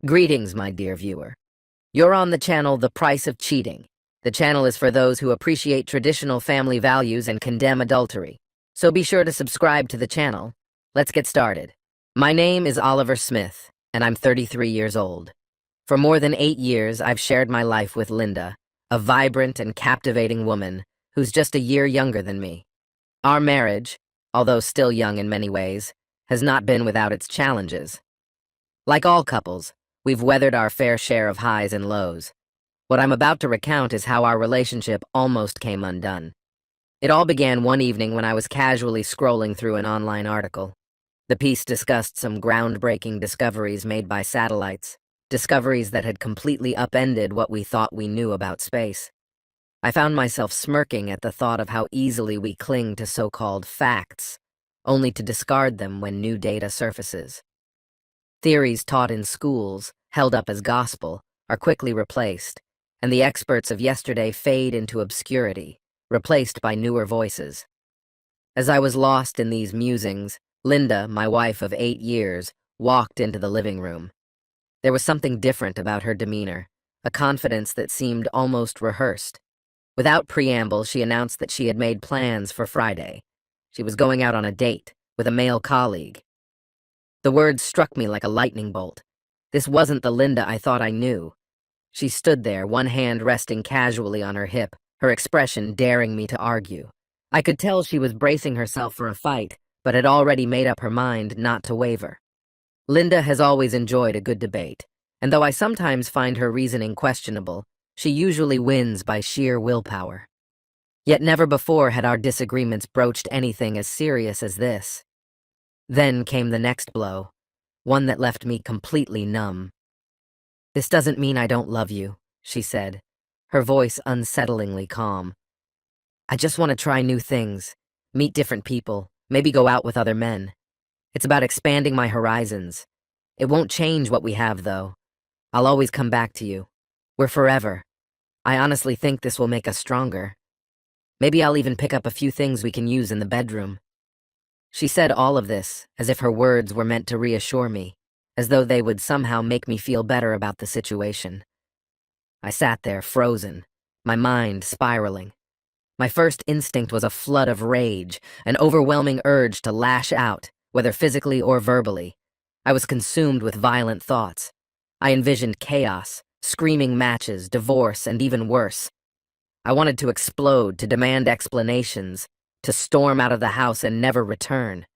Greetings, my dear viewer. You're on the channel The Price of Cheating. The channel is for those who appreciate traditional family values and condemn adultery. So be sure to subscribe to the channel. Let's get started. My name is Oliver Smith, and I'm 33 years old. For more than 8 years, I've shared my life with Linda, a vibrant and captivating woman who's just a year younger than me. Our marriage, although still young in many ways, has not been without its challenges. Like all couples, we've weathered our fair share of highs and lows. What I'm about to recount is how our relationship almost came undone. It all began one evening when I was casually scrolling through an online article. The piece discussed some groundbreaking discoveries made by satellites, discoveries that had completely upended what we thought we knew about space. I found myself smirking at the thought of how easily we cling to so-called facts, only to discard them when new data surfaces. Theories taught in schools, held up as gospel, are quickly replaced, and the experts of yesterday fade into obscurity, replaced by newer voices. As I was lost in these musings, Linda, my wife of 8 years, walked into the living room. There was something different about her demeanor, a confidence that seemed almost rehearsed. Without preamble, she announced that she had made plans for Friday. She was going out on a date with a male colleague. The words struck me like a lightning bolt. This wasn't the Linda I thought I knew. She stood there, one hand resting casually on her hip, her expression daring me to argue. I could tell she was bracing herself for a fight, but had already made up her mind not to waver. Linda has always enjoyed a good debate, and though I sometimes find her reasoning questionable, she usually wins by sheer willpower. Yet never before had our disagreements broached anything as serious as this. Then came the next blow, one that left me completely numb. "This doesn't mean I don't love you," she said, her voice unsettlingly calm. "I just want to try new things, meet different people, maybe go out with other men. It's about expanding my horizons. It won't change what we have, though. I'll always come back to you. We're forever. I honestly think this will make us stronger. Maybe I'll even pick up a few things we can use in the bedroom." She said all of this as if her words were meant to reassure me, as though they would somehow make me feel better about the situation. I sat there frozen, my mind spiraling. My first instinct was a flood of rage, an overwhelming urge to lash out, whether physically or verbally. I was consumed with violent thoughts. I envisioned chaos, screaming matches, divorce, and even worse. I wanted to explode, to demand explanations, to storm out of the house and never return.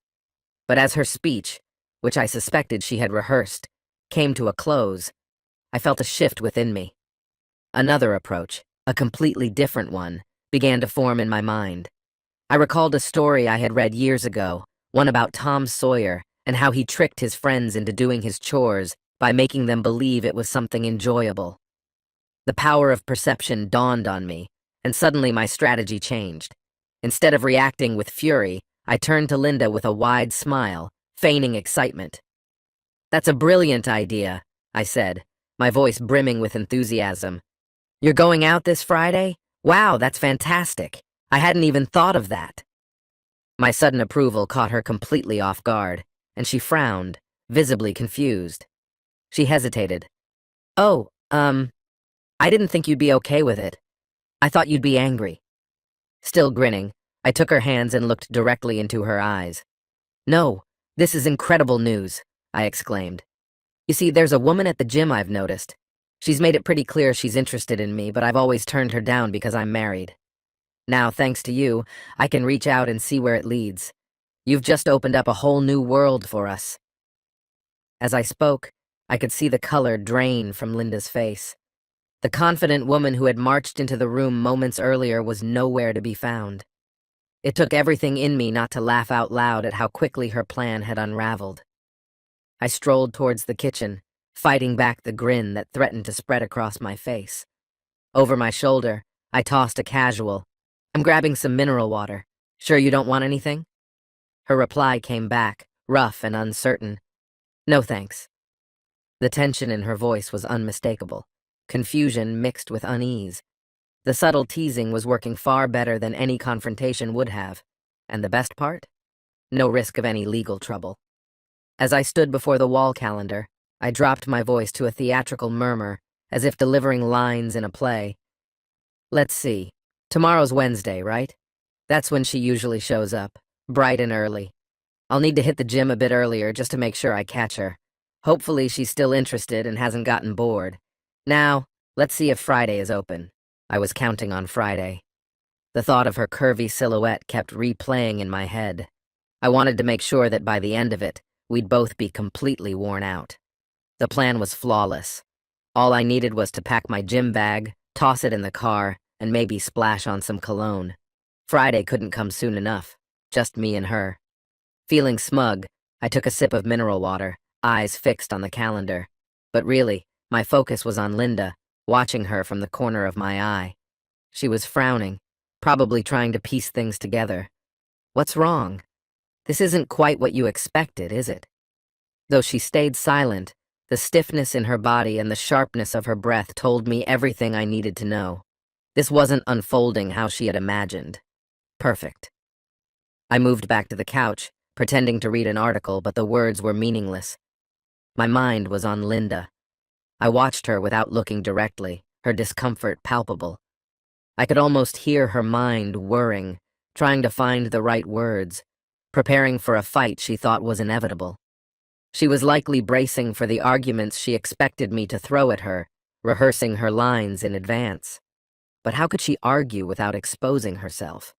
But as her speech, which I suspected she had rehearsed, came to a close, I felt a shift within me. Another approach, a completely different one, began to form in my mind. I recalled a story I had read years ago, one about Tom Sawyer and how he tricked his friends into doing his chores by making them believe it was something enjoyable. The power of perception dawned on me, and suddenly my strategy changed. Instead of reacting with fury, I turned to Linda with a wide smile, feigning excitement. "That's a brilliant idea," I said, my voice brimming with enthusiasm. "You're going out this Friday? Wow, that's fantastic. I hadn't even thought of that." My sudden approval caught her completely off guard, and she frowned, visibly confused. She hesitated. "Oh, I didn't think you'd be okay with it. I thought you'd be angry." Still grinning, I took her hands and looked directly into her eyes. "No, this is incredible news," I exclaimed. "You see, there's a woman at the gym I've noticed. She's made it pretty clear she's interested in me, but I've always turned her down because I'm married. Now, thanks to you, I can reach out and see where it leads. You've just opened up a whole new world for us." As I spoke, I could see the color drain from Linda's face. The confident woman who had marched into the room moments earlier was nowhere to be found. It took everything in me not to laugh out loud at how quickly her plan had unraveled. I strolled towards the kitchen, fighting back the grin that threatened to spread across my face. Over my shoulder, I tossed a casual, "I'm grabbing some mineral water. Sure you don't want anything?" Her reply came back, rough and uncertain. "No thanks." The tension in her voice was unmistakable. Confusion mixed with unease. The subtle teasing was working far better than any confrontation would have. And the best part? No risk of any legal trouble. As I stood before the wall calendar, I dropped my voice to a theatrical murmur, as if delivering lines in a play. Let's see. Tomorrow's Wednesday, right? That's when she usually shows up, bright and early. I'll need to hit the gym a bit earlier just to make sure I catch her. Hopefully she's still interested and hasn't gotten bored. Now, let's see if Friday is open. I was counting on Friday. The thought of her curvy silhouette kept replaying in my head. I wanted to make sure that by the end of it, we'd both be completely worn out. The plan was flawless. All I needed was to pack my gym bag, toss it in the car, and maybe splash on some cologne. Friday couldn't come soon enough, just me and her. Feeling smug, I took a sip of mineral water, eyes fixed on the calendar. But really, my focus was on Linda, watching her from the corner of my eye. She was frowning, probably trying to piece things together. What's wrong? This isn't quite what you expected, is it? Though she stayed silent, the stiffness in her body and the sharpness of her breath told me everything I needed to know. This wasn't unfolding how she had imagined. Perfect. I moved back to the couch, pretending to read an article, but the words were meaningless. My mind was on Linda. I watched her without looking directly, her discomfort palpable. I could almost hear her mind whirring, trying to find the right words, preparing for a fight she thought was inevitable. She was likely bracing for the arguments she expected me to throw at her, rehearsing her lines in advance. But how could she argue without exposing herself?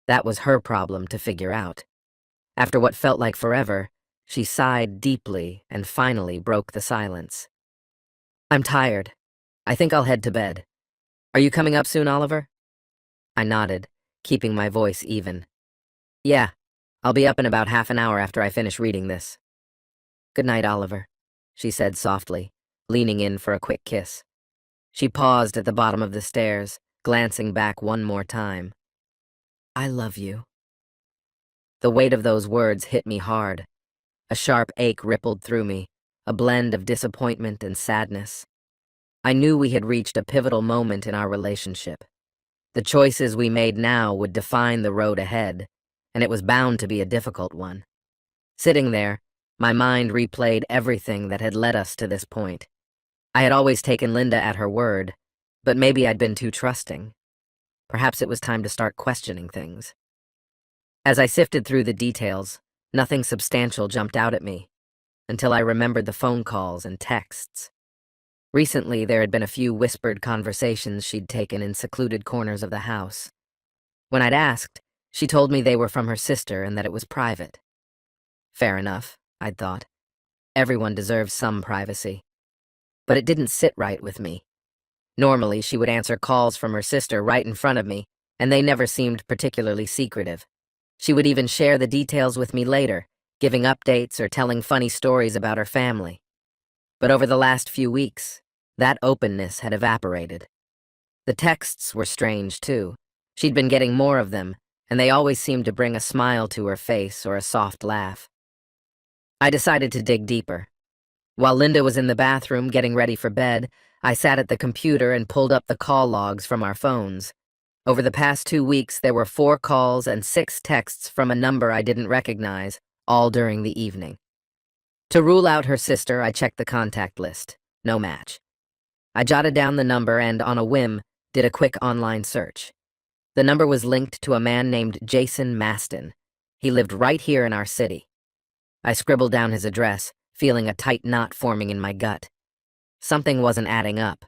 That was her problem to figure out. After what felt like forever, she sighed deeply and finally broke the silence. I'm tired. I think I'll head to bed. Are you coming up soon, Oliver? I nodded, keeping my voice even. Yeah, I'll be up in about half an hour after I finish reading this. Good night, Oliver, she said softly, leaning in for a quick kiss. She paused at the bottom of the stairs, glancing back one more time. I love you. The weight of those words hit me hard. A sharp ache rippled through me, a blend of disappointment and sadness. I knew we had reached a pivotal moment in our relationship. The choices we made now would define the road ahead, and it was bound to be a difficult one. Sitting there, my mind replayed everything that had led us to this point. I had always taken Linda at her word, but maybe I'd been too trusting. Perhaps it was time to start questioning things. As I sifted through the details, nothing substantial jumped out at me, until I remembered the phone calls and texts. Recently, there had been a few whispered conversations she'd taken in secluded corners of the house. When I'd asked, she told me they were from her sister and that it was private. Fair enough, I'd thought. Everyone deserves some privacy. But it didn't sit right with me. Normally, she would answer calls from her sister right in front of me, and they never seemed particularly secretive. She would even share the details with me later, giving updates or telling funny stories about her family. But over the last few weeks, that openness had evaporated. The texts were strange, too. She'd been getting more of them, and they always seemed to bring a smile to her face or a soft laugh. I decided to dig deeper. While Linda was in the bathroom getting ready for bed, I sat at the computer and pulled up the call logs from our phones. Over the past 2 weeks, there were 4 calls and 6 texts from a number I didn't recognize, all during the evening. To rule out her sister, I checked the contact list. No match. I jotted down the number and, on a whim, did a quick online search. The number was linked to a man named Jason Maston. He lived right here in our city. I scribbled down his address, feeling a tight knot forming in my gut. Something wasn't adding up.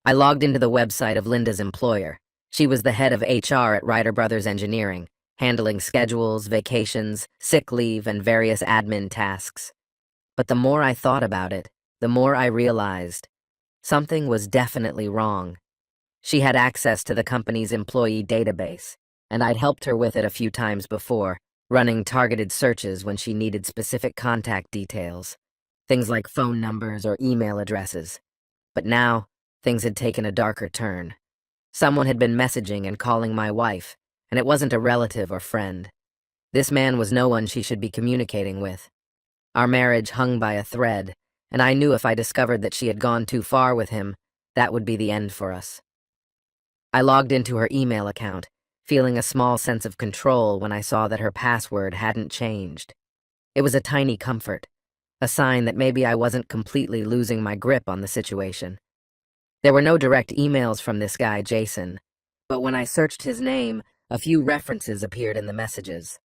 I logged into the website of Linda's employer. She was the head of HR at Ryder Brothers Engineering, handling schedules, vacations, sick leave, and various admin tasks. But the more I thought about it, the more I realized something was definitely wrong. She had access to the company's employee database, and I'd helped her with it a few times before, running targeted searches when she needed specific contact details, things like phone numbers or email addresses. But now, things had taken a darker turn. Someone had been messaging and calling my wife, and it wasn't a relative or friend. This man was no one she should be communicating with. Our marriage hung by a thread, and I knew if I discovered that she had gone too far with him, that would be the end for us. I logged into her email account, feeling a small sense of control when I saw that her password hadn't changed. It was a tiny comfort. a sign that maybe I wasn't completely losing my grip on the situation. There were no direct emails from this guy, Jason, but when I searched his name, a few references appeared in the messages.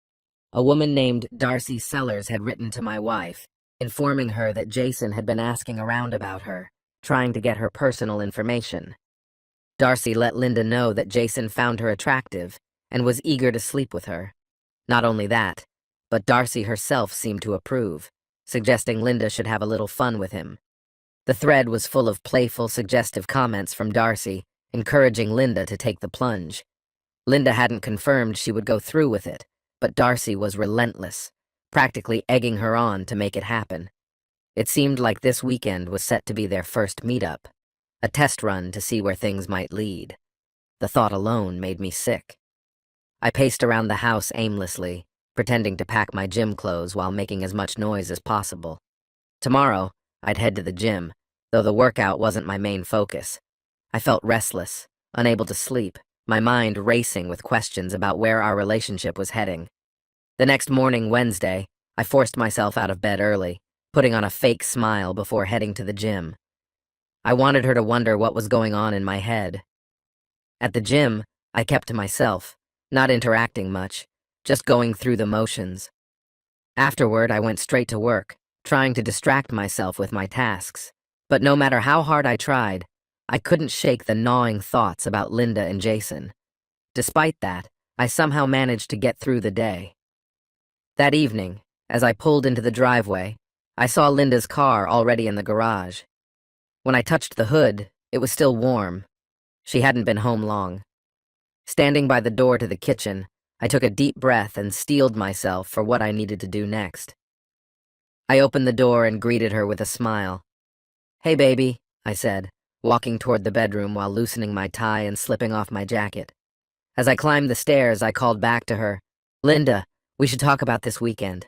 A woman named Darcy Sellers had written to my wife, informing her that Jason had been asking around about her, trying to get her personal information. Darcy let Linda know that Jason found her attractive and was eager to sleep with her. Not only that, but Darcy herself seemed to approve, suggesting Linda should have a little fun with him. The thread was full of playful, suggestive comments from Darcy, encouraging Linda to take the plunge. Linda hadn't confirmed she would go through with it, but Darcy was relentless, practically egging her on to make it happen. It seemed like this weekend was set to be their first meetup, a test run to see where things might lead. The thought alone made me sick. I paced around the house aimlessly, pretending to pack my gym clothes while making as much noise as possible. Tomorrow, I'd head to the gym, though the workout wasn't my main focus. I felt restless, unable to sleep, my mind racing with questions about where our relationship was heading. The next morning, Wednesday, I forced myself out of bed early, putting on a fake smile before heading to the gym. I wanted her to wonder what was going on in my head. At the gym, I kept to myself, not interacting much, just going through the motions. Afterward, I went straight to work, trying to distract myself with my tasks. But no matter how hard I tried, I couldn't shake the gnawing thoughts about Linda and Jason. Despite that, I somehow managed to get through the day. That evening, as I pulled into the driveway, I saw Linda's car already in the garage. When I touched the hood, it was still warm. She hadn't been home long. Standing by the door to the kitchen, I took a deep breath and steeled myself for what I needed to do next. I opened the door and greeted her with a smile. "Hey, baby," I said, walking toward the bedroom while loosening my tie and slipping off my jacket. As I climbed the stairs, I called back to her, "Linda, we should talk about this weekend.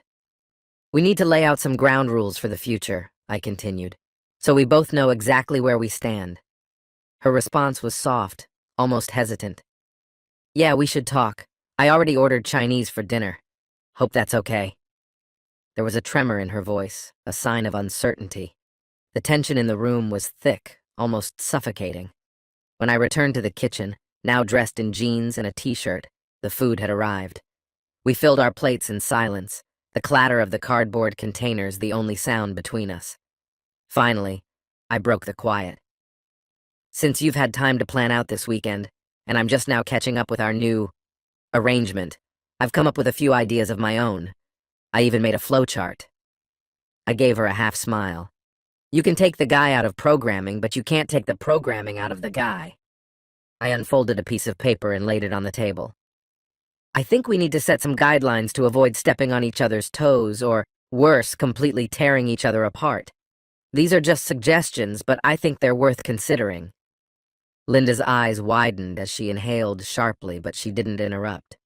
We need to lay out some ground rules for the future," I continued, "so we both know exactly where we stand." Her response was soft, almost hesitant. "Yeah, we should talk. I already ordered Chinese for dinner. Hope that's okay." There was a tremor in her voice, a sign of uncertainty. The tension in the room was thick, almost suffocating. When I returned to the kitchen, now dressed in jeans and a t-shirt, the food had arrived. We filled our plates in silence, the clatter of the cardboard containers the only sound between us. Finally, I broke the quiet. "Since you've had time to plan out this weekend, and I'm just now catching up with our new arrangement, I've come up with a few ideas of my own. I even made a flowchart." I gave her a half smile. "You can take the guy out of programming, but you can't take the programming out of the guy." I unfolded a piece of paper and laid it on the table. "I think we need to set some guidelines to avoid stepping on each other's toes or, worse, completely tearing each other apart. These are just suggestions, but I think they're worth considering." Linda's eyes widened as she inhaled sharply, but she didn't interrupt.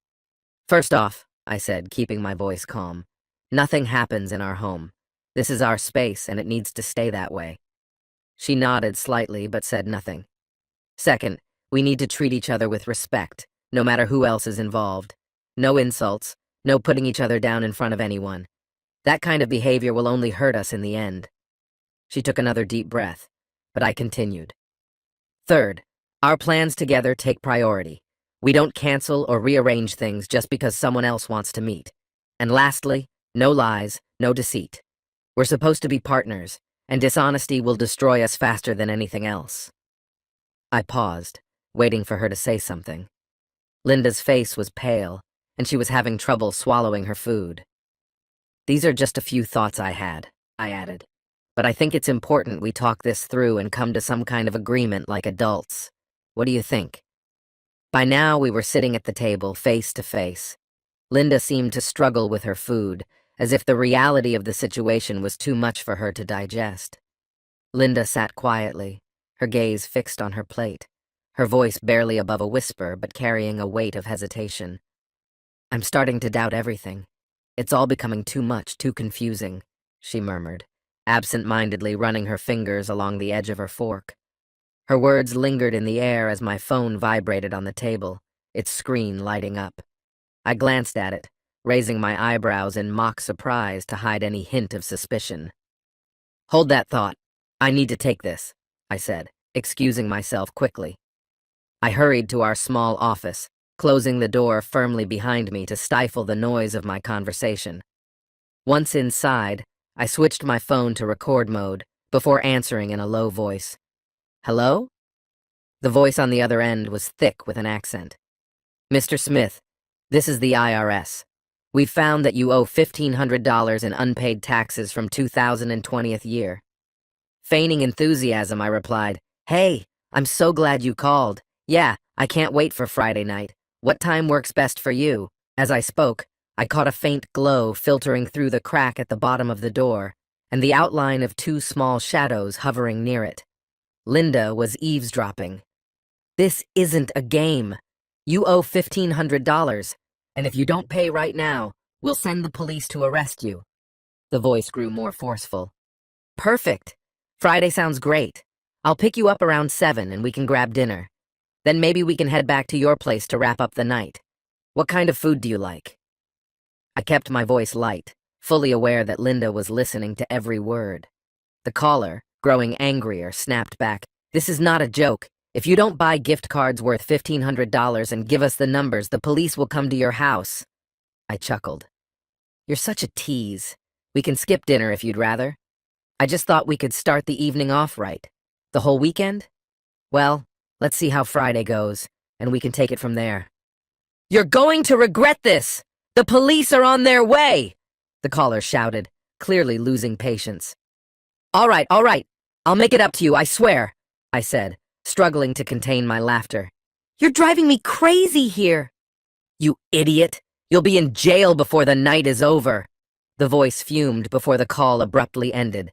"First off," I said, keeping my voice calm, "nothing happens in our home. This is our space, and it needs to stay that way." She nodded slightly, but said nothing. "Second, we need to treat each other with respect, no matter who else is involved. No insults, no putting each other down in front of anyone. That kind of behavior will only hurt us in the end." She took another deep breath, but I continued. "Third, our plans together take priority. We don't cancel or rearrange things just because someone else wants to meet. And lastly, no lies, no deceit. We're supposed to be partners, and dishonesty will destroy us faster than anything else." I paused, waiting for her to say something. Linda's face was pale, and she was having trouble swallowing her food. "These are just a few thoughts I had," I added. "But I think it's important we talk this through and come to some kind of agreement like adults. What do you think?" By now, we were sitting at the table, face to face. Linda seemed to struggle with her food, as if the reality of the situation was too much for her to digest. Linda sat quietly, her gaze fixed on her plate, her voice barely above a whisper but carrying a weight of hesitation. "I'm starting to doubt everything. It's all becoming too much, too confusing," she murmured, absent-mindedly running her fingers along the edge of her fork. Her words lingered in the air as my phone vibrated on the table, its screen lighting up. I glanced at it, raising my eyebrows in mock surprise to hide any hint of suspicion. Hold that thought. I need to take this, I said, excusing myself quickly. I hurried to our small office, closing the door firmly behind me to stifle the noise of my conversation. Once inside, I switched my phone to record mode before answering in a low voice. Hello? The voice on the other end was thick with an accent. Mr. Smith, this is the IRS. We've found that you owe $1,500 in unpaid taxes from 2020th year. Feigning enthusiasm, I replied, Hey, I'm so glad you called. Yeah, I can't wait for Friday night. What time works best for you? As I spoke, I caught a faint glow filtering through the crack at the bottom of the door, and the outline of two small shadows hovering near it. Linda was eavesdropping. This isn't a game. You owe $1,500, and if you don't pay right now, we'll send the police to arrest you. The voice grew more forceful. Perfect. Friday sounds great. I'll pick you up around 7 and we can grab dinner. Then maybe we can head back to your place to wrap up the night. What kind of food do you like? I kept my voice light, fully aware that Linda was listening to every word. The caller, growing angrier, snapped back, This is not a joke. If you don't buy gift cards worth $1,500 and give us the numbers, the police will come to your house. I chuckled. You're such a tease. We can skip dinner if you'd rather. I just thought we could start the evening off right. The whole weekend? Well, let's see how Friday goes, and we can take it from there. You're going to regret this! The police are on their way! The caller shouted, clearly losing patience. All right, I'll make it up to you, I swear, I said, struggling to contain my laughter. You're driving me crazy here. You idiot! You'll be in jail before the night is over. The voice fumed before the call abruptly ended.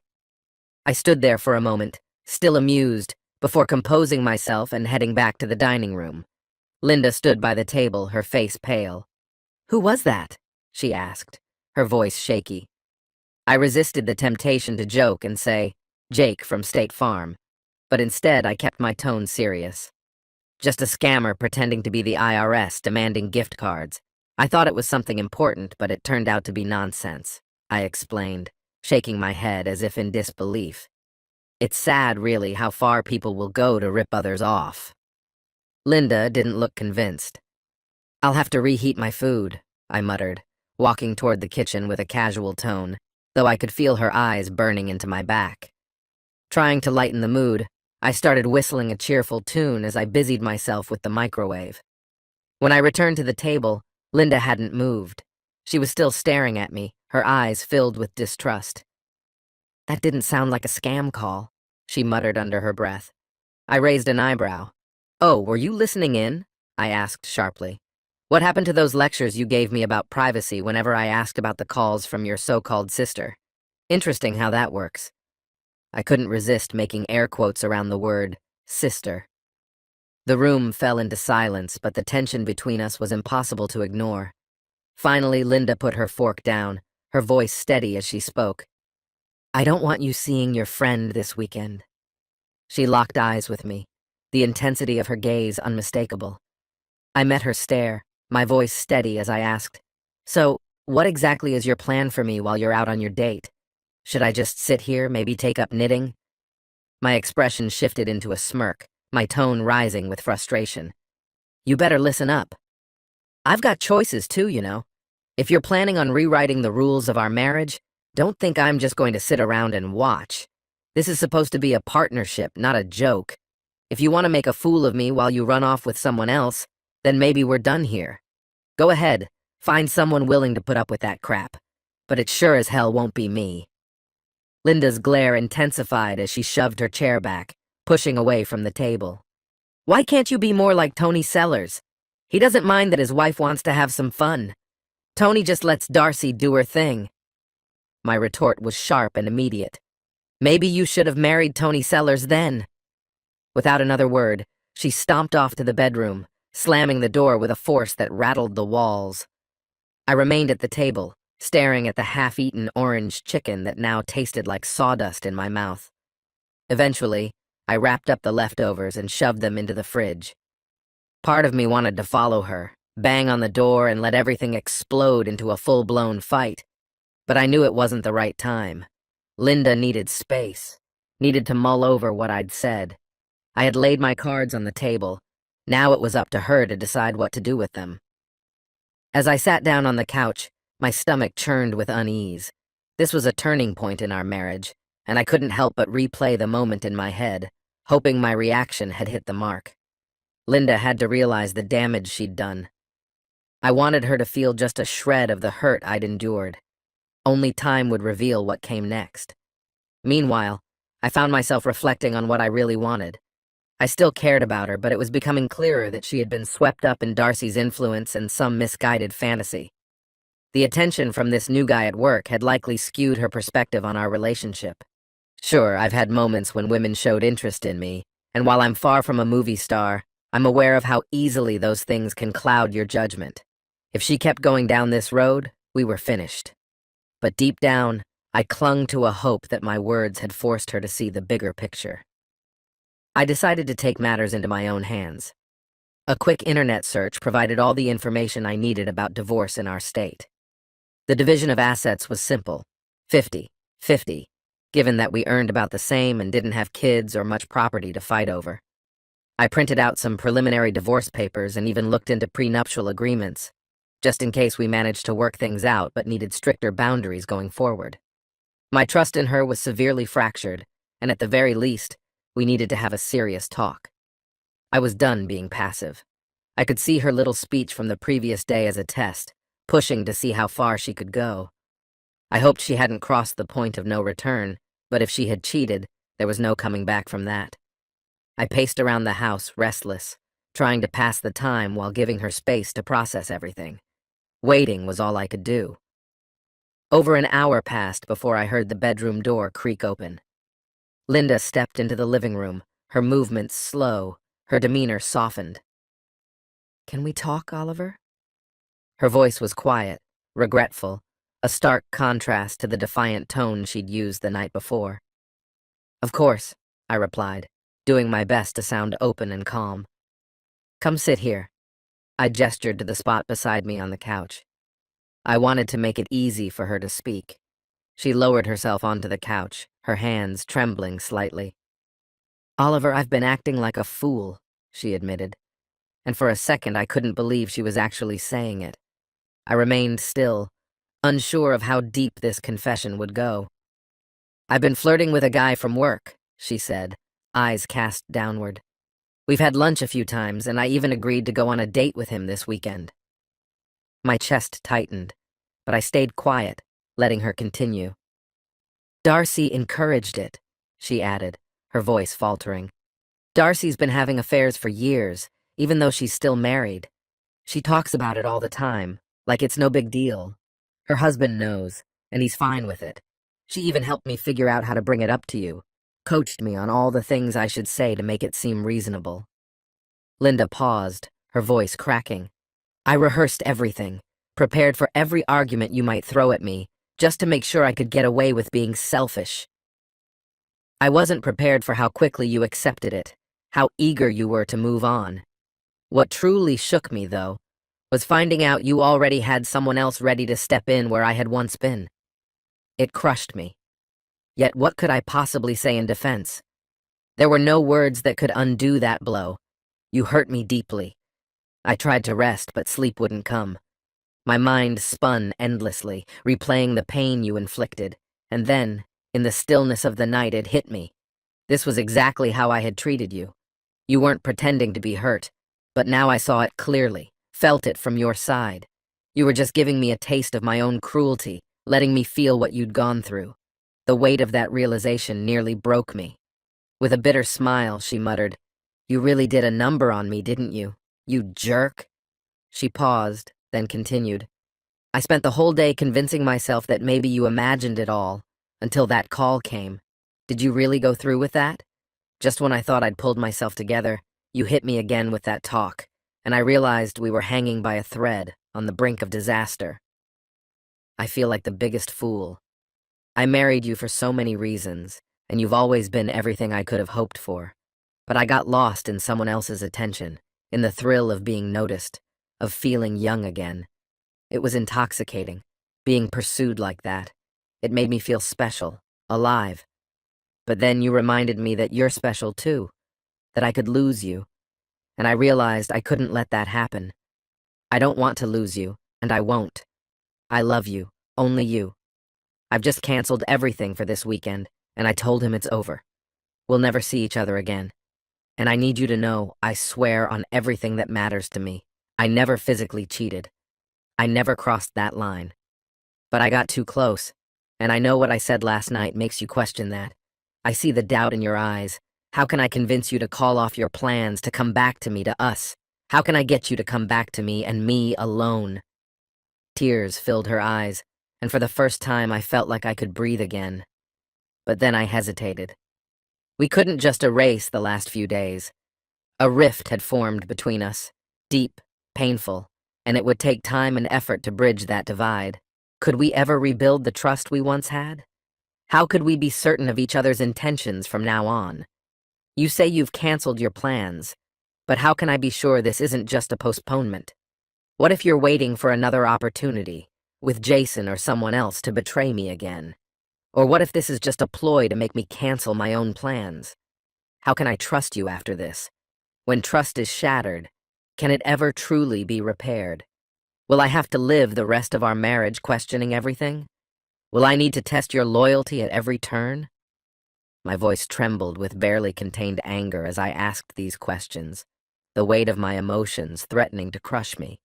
I stood there for a moment, still amused, before composing myself and heading back to the dining room. Linda stood by the table, her face pale. Who was that? She asked, her voice shaky. I resisted the temptation to joke and say, Jake from State Farm, but instead I kept my tone serious. Just a scammer pretending to be the IRS demanding gift cards. I thought it was something important, but it turned out to be nonsense, I explained, shaking my head as if in disbelief. It's sad, really, how far people will go to rip others off. Linda didn't look convinced. I'll have to reheat my food, I muttered, walking toward the kitchen with a casual tone, though I could feel her eyes burning into my back. Trying to lighten the mood, I started whistling a cheerful tune as I busied myself with the microwave. When I returned to the table, Linda hadn't moved. She was still staring at me, her eyes filled with distrust. That didn't sound like a scam call, she muttered under her breath. I raised an eyebrow. Oh, were you listening in? I asked sharply. What happened to those lectures you gave me about privacy whenever I asked about the calls from your so-called sister? Interesting how that works. I couldn't resist making air quotes around the word sister. The room fell into silence, but the tension between us was impossible to ignore. Finally, Linda put her fork down, her voice steady as she spoke. I don't want you seeing your friend this weekend. She locked eyes with me, the intensity of her gaze unmistakable. I met her stare, my voice steady as I asked, So, what exactly is your plan for me while you're out on your date? Should I just sit here, maybe take up knitting? My expression shifted into a smirk, my tone rising with frustration. You better listen up. I've got choices too, you know. If you're planning on rewriting the rules of our marriage, don't think I'm just going to sit around and watch. This is supposed to be a partnership, not a joke. If you want to make a fool of me while you run off with someone else, then maybe we're done here. Go ahead, find someone willing to put up with that crap. But it sure as hell won't be me. Linda's glare intensified as she shoved her chair back, pushing away from the table. Why can't you be more like Tony Sellers? He doesn't mind that his wife wants to have some fun. Tony just lets Darcy do her thing. My retort was sharp and immediate. Maybe you should have married Tony Sellers then. Without another word, she stomped off to the bedroom, slamming the door with a force that rattled the walls. I remained at the table, staring at the half-eaten orange chicken that now tasted like sawdust in my mouth. Eventually, I wrapped up the leftovers and shoved them into the fridge. Part of me wanted to follow her, bang on the door and let everything explode into a full-blown fight, but I knew it wasn't the right time. Linda needed space, needed to mull over what I'd said. I had laid my cards on the table. Now it was up to her to decide what to do with them. As I sat down on the couch, my stomach churned with unease. This was a turning point in our marriage, and I couldn't help but replay the moment in my head, hoping my reaction had hit the mark. Linda had to realize the damage she'd done. I wanted her to feel just a shred of the hurt I'd endured. Only time would reveal what came next. Meanwhile, I found myself reflecting on what I really wanted. I still cared about her, but it was becoming clearer that she had been swept up in Darcy's influence and some misguided fantasy. The attention from this new guy at work had likely skewed her perspective on our relationship. Sure, I've had moments when women showed interest in me, and while I'm far from a movie star, I'm aware of how easily those things can cloud your judgment. If she kept going down this road, we were finished. But deep down, I clung to a hope that my words had forced her to see the bigger picture. I decided to take matters into my own hands. A quick internet search provided all the information I needed about divorce in our state. The division of assets was simple, 50-50, given that we earned about the same and didn't have kids or much property to fight over. I printed out some preliminary divorce papers and even looked into prenuptial agreements, just in case we managed to work things out but needed stricter boundaries going forward. My trust in her was severely fractured, and at the very least, we needed to have a serious talk. I was done being passive. I could see her little speech from the previous day as a test, pushing to see how far she could go. I hoped she hadn't crossed the point of no return, but if she had cheated, there was no coming back from that. I paced around the house, restless, trying to pass the time while giving her space to process everything. Waiting was all I could do. Over an hour passed before I heard the bedroom door creak open. Linda stepped into the living room, her movements slow, her demeanor softened. "Can we talk, Oliver?" Her voice was quiet, regretful, a stark contrast to the defiant tone she'd used the night before. "Of course," I replied, doing my best to sound open and calm. "Come sit here." I gestured to the spot beside me on the couch. I wanted to make it easy for her to speak. She lowered herself onto the couch, her hands trembling slightly. "Oliver, I've been acting like a fool," she admitted, and for a second I couldn't believe she was actually saying it. I remained still, unsure of how deep this confession would go. "I've been flirting with a guy from work," she said, eyes cast downward. "We've had lunch a few times, and I even agreed to go on a date with him this weekend." My chest tightened, but I stayed quiet, letting her continue. "Darcy encouraged it," she added, her voice faltering. "Darcy's been having affairs for years, even though she's still married. She talks about it all the time, like it's no big deal. Her husband knows, and he's fine with it. She even helped me figure out how to bring it up to you, coached me on all the things I should say to make it seem reasonable." Linda paused, her voice cracking. "I rehearsed everything, prepared for every argument you might throw at me, just to make sure I could get away with being selfish. I wasn't prepared for how quickly you accepted it, how eager you were to move on. What truly shook me, though, was finding out you already had someone else ready to step in where I had once been. It crushed me. Yet what could I possibly say in defense? There were no words that could undo that blow. You hurt me deeply. I tried to rest, but sleep wouldn't come. My mind spun endlessly, replaying the pain you inflicted, and then, in the stillness of the night, it hit me. This was exactly how I had treated you. You weren't pretending to be hurt, but now I saw it clearly, felt it from your side. You were just giving me a taste of my own cruelty, letting me feel what you'd gone through. The weight of that realization nearly broke me. With a bitter smile, she muttered, "You really did a number on me, didn't you? You jerk." She paused, then continued, "I spent the whole day convincing myself that maybe you imagined it all, until that call came. Did you really go through with that? Just when I thought I'd pulled myself together, you hit me again with that talk, and I realized we were hanging by a thread, on the brink of disaster. I feel like the biggest fool. I married you for so many reasons, and you've always been everything I could have hoped for. But I got lost in someone else's attention, in the thrill of being noticed, of feeling young again. It was intoxicating, being pursued like that. It made me feel special, alive. But then you reminded me that you're special too, that I could lose you, and I realized I couldn't let that happen. I don't want to lose you, and I won't. I love you, only you. I've just canceled everything for this weekend, and I told him it's over. We'll never see each other again. And I need you to know, I swear on everything that matters to me, I never physically cheated. I never crossed that line. But I got too close, and I know what I said last night makes you question that. I see the doubt in your eyes. How can I convince you to call off your plans, to come back to me, to us? How can I get you to come back to me, and me alone? Tears filled her eyes, and for the first time I felt like I could breathe again. But then I hesitated. We couldn't just erase the last few days. A rift had formed between us, deep, painful, and it would take time and effort to bridge that divide. Could we ever rebuild the trust we once had? How could we be certain of each other's intentions from now on? You say you've canceled your plans, but how can I be sure this isn't just a postponement? What if you're waiting for another opportunity, with Jason or someone else, to betray me again? Or what if this is just a ploy to make me cancel my own plans? How can I trust you after this? When trust is shattered, can it ever truly be repaired? Will I have to live the rest of our marriage questioning everything? Will I need to test your loyalty at every turn? My voice trembled with barely contained anger as I asked these questions, the weight of my emotions threatening to crush me.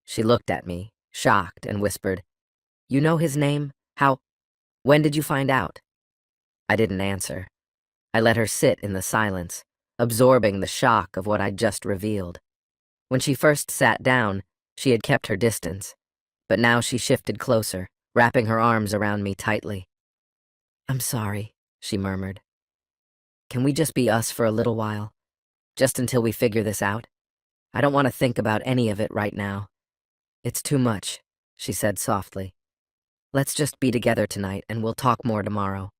She looked at me, shocked, and whispered, "You know his name? How? When did you find out?" I didn't answer. I let her sit in the silence, absorbing the shock of what I'd just revealed. When she first sat down, she had kept her distance, but now she shifted closer, wrapping her arms around me tightly. "I'm sorry," she murmured. "Can we just be us for a little while? Just until we figure this out? I don't want to think about any of it right now." "It's too much," she said softly. "Let's just be together tonight and we'll talk more tomorrow.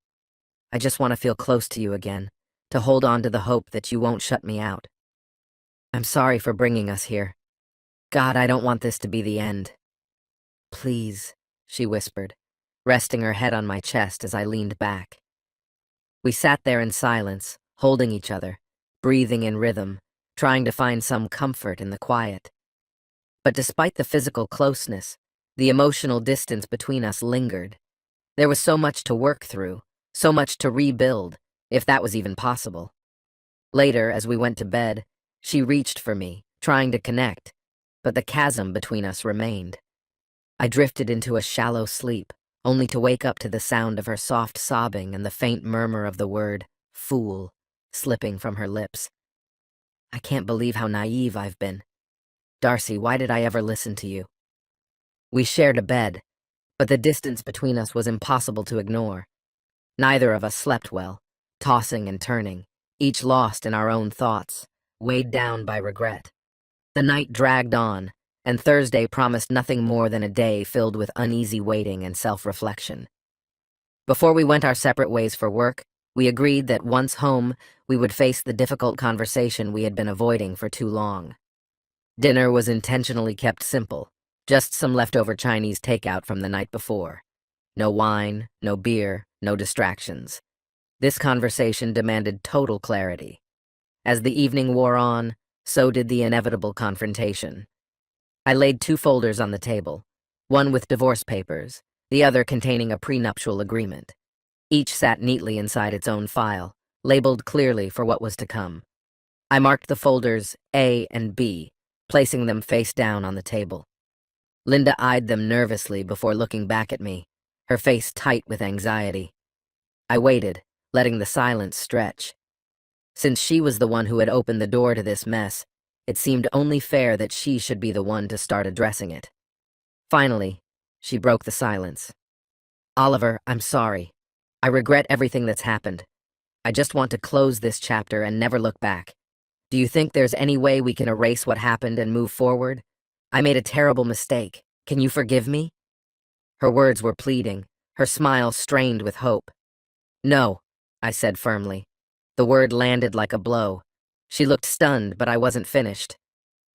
I just want to feel close to you again, to hold on to the hope that you won't shut me out. I'm sorry for bringing us here. God, I don't want this to be the end." "Please," she whispered, resting her head on my chest as I leaned back. We sat there in silence, holding each other, breathing in rhythm, trying to find some comfort in the quiet. But despite the physical closeness, the emotional distance between us lingered. There was so much to work through, so much to rebuild, if that was even possible. Later, as we went to bed, she reached for me, trying to connect, but the chasm between us remained. I drifted into a shallow sleep, only to wake up to the sound of her soft sobbing and the faint murmur of the word, "fool," slipping from her lips. I can't believe how naive I've been. Darcy, why did I ever listen to you? We shared a bed, but the distance between us was impossible to ignore. Neither of us slept well, tossing and turning, each lost in our own thoughts, weighed down by regret. The night dragged on, and Thursday promised nothing more than a day filled with uneasy waiting and self-reflection. Before we went our separate ways for work, we agreed that once home, we would face the difficult conversation we had been avoiding for too long. Dinner was intentionally kept simple, just some leftover Chinese takeout from the night before. No wine, no beer, no distractions. This conversation demanded total clarity. As the evening wore on, so did the inevitable confrontation. I laid 2 folders on the table, one with divorce papers, the other containing a prenuptial agreement. Each sat neatly inside its own file, labeled clearly for what was to come. I marked the folders A and B, placing them face down on the table. Linda eyed them nervously before looking back at me, her face tight with anxiety. I waited, letting the silence stretch. Since she was the one who had opened the door to this mess, it seemed only fair that she should be the one to start addressing it. Finally, she broke the silence. "Oliver, I'm sorry. I regret everything that's happened. I just want to close this chapter and never look back. Do you think there's any way we can erase what happened and move forward? I made a terrible mistake. Can you forgive me?" Her words were pleading, her smile strained with hope. "No," I said firmly. The word landed like a blow. She looked stunned, but I wasn't finished.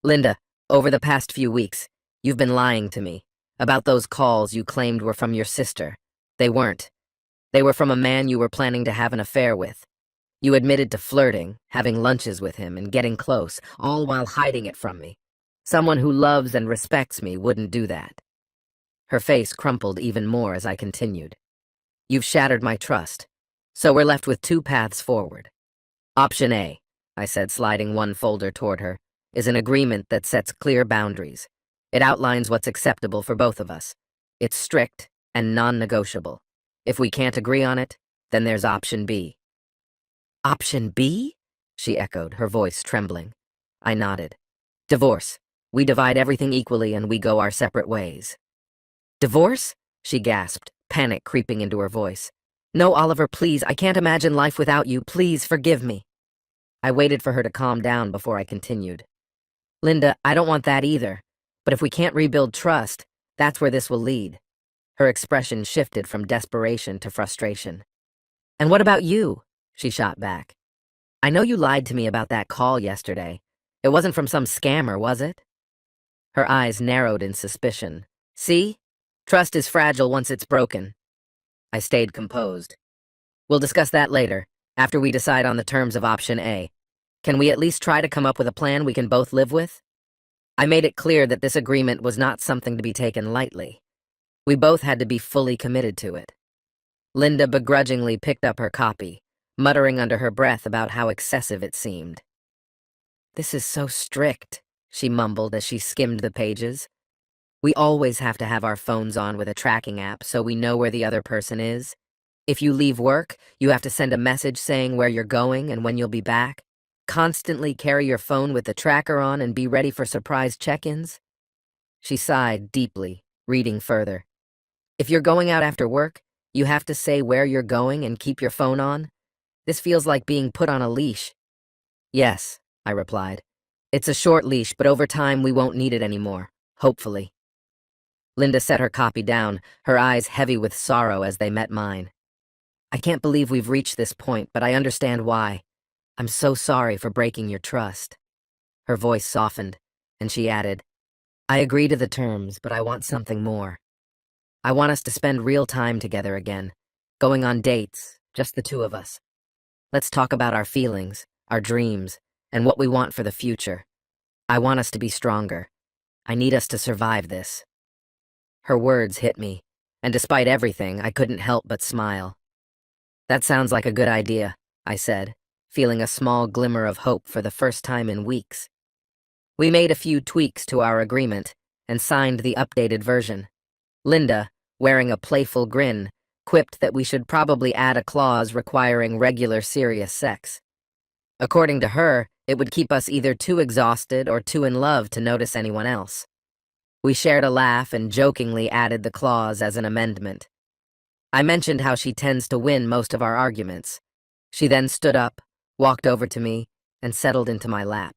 "Linda, over the past few weeks, you've been lying to me about those calls you claimed were from your sister. They weren't. They were from a man you were planning to have an affair with. You admitted to flirting, having lunches with him, and getting close, all while hiding it from me. Someone who loves and respects me wouldn't do that. Her face crumpled even more as I continued. You've shattered my trust, so we're left with two paths forward. Option A, I said, sliding one folder toward her, is an agreement that sets clear boundaries. It outlines what's acceptable for both of us. It's strict and non-negotiable. If we can't agree on it, then there's option B. Option B? She echoed, her voice trembling. I nodded. Divorce. We divide everything equally and we go our separate ways. Divorce? She gasped, panic creeping into her voice. No, Oliver, please, I can't imagine life without you. Please forgive me. I waited for her to calm down before I continued. Linda, I don't want that either. But if we can't rebuild trust, that's where this will lead. Her expression shifted from desperation to frustration. And what about you? She shot back. I know you lied to me about that call yesterday. It wasn't from some scammer, was it? Her eyes narrowed in suspicion. See? Trust is fragile once it's broken. I stayed composed. We'll discuss that later, after we decide on the terms of option A. Can we at least try to come up with a plan we can both live with? I made it clear that this agreement was not something to be taken lightly. We both had to be fully committed to it. Linda begrudgingly picked up her copy, muttering under her breath about how excessive it seemed. This is so strict, she mumbled as she skimmed the pages. We always have to have our phones on with a tracking app so we know where the other person is. If you leave work, you have to send a message saying where you're going and when you'll be back. Constantly carry your phone with the tracker on and be ready for surprise check-ins. She sighed deeply, reading further. If you're going out after work, you have to say where you're going and keep your phone on. This feels like being put on a leash. Yes, I replied. It's a short leash, but over time we won't need it anymore, hopefully. Linda set her copy down, her eyes heavy with sorrow as they met mine. I can't believe we've reached this point, but I understand why. I'm so sorry for breaking your trust. Her voice softened, and she added, I agree to the terms, but I want something more. I want us to spend real time together again, going on dates, just the two of us. Let's talk about our feelings, our dreams, and what we want for the future. I want us to be stronger. I need us to survive this. Her words hit me, and despite everything, I couldn't help but smile. That sounds like a good idea, I said, feeling a small glimmer of hope for the first time in weeks. We made a few tweaks to our agreement and signed the updated version. Linda, wearing a playful grin, quipped that we should probably add a clause requiring regular serious sex. According to her, it would keep us either too exhausted or too in love to notice anyone else. We shared a laugh and jokingly added the clause as an amendment. I mentioned how she tends to win most of our arguments. She then stood up, walked over to me, and settled into my lap.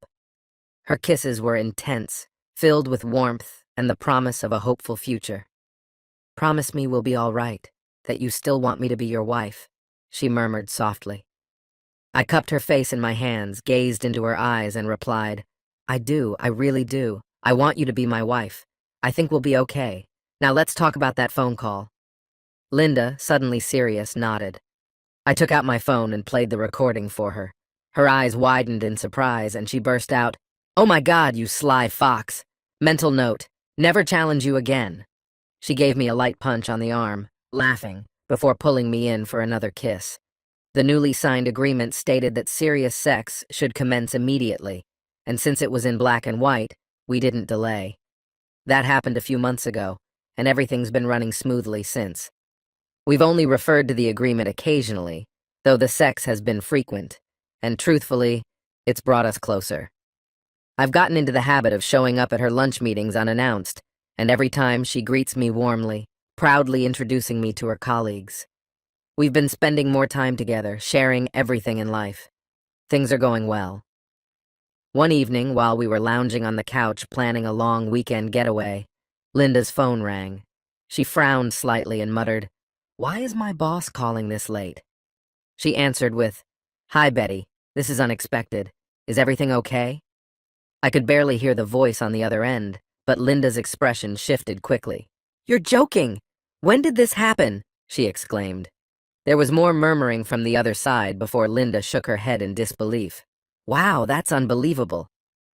Her kisses were intense, filled with warmth and the promise of a hopeful future. Promise me we'll be all right, that you still want me to be your wife, she murmured softly. I cupped her face in my hands, gazed into her eyes, and replied, I do, I really do. I want you to be my wife. I think we'll be okay. Now let's talk about that phone call. Linda, suddenly serious, nodded. I took out my phone and played the recording for her. Her eyes widened in surprise, and she burst out, Oh my God, you sly fox. Mental note, never challenge you again. She gave me a light punch on the arm, laughing, before pulling me in for another kiss. The newly signed agreement stated that serious sex should commence immediately, and since it was in black and white, we didn't delay. That happened a few months ago, and everything's been running smoothly since. We've only referred to the agreement occasionally, though the sex has been frequent, and truthfully, it's brought us closer. I've gotten into the habit of showing up at her lunch meetings unannounced, and every time she greets me warmly, proudly introducing me to her colleagues. We've been spending more time together, sharing everything in life. Things are going well. One evening, while we were lounging on the couch planning a long weekend getaway, Linda's phone rang. She frowned slightly and muttered, Why is my boss calling this late? She answered with, Hi, Betty. This is unexpected. Is everything okay? I could barely hear the voice on the other end, but Linda's expression shifted quickly. You're joking! When did this happen? She exclaimed. There was more murmuring from the other side before Linda shook her head in disbelief. Wow, that's unbelievable.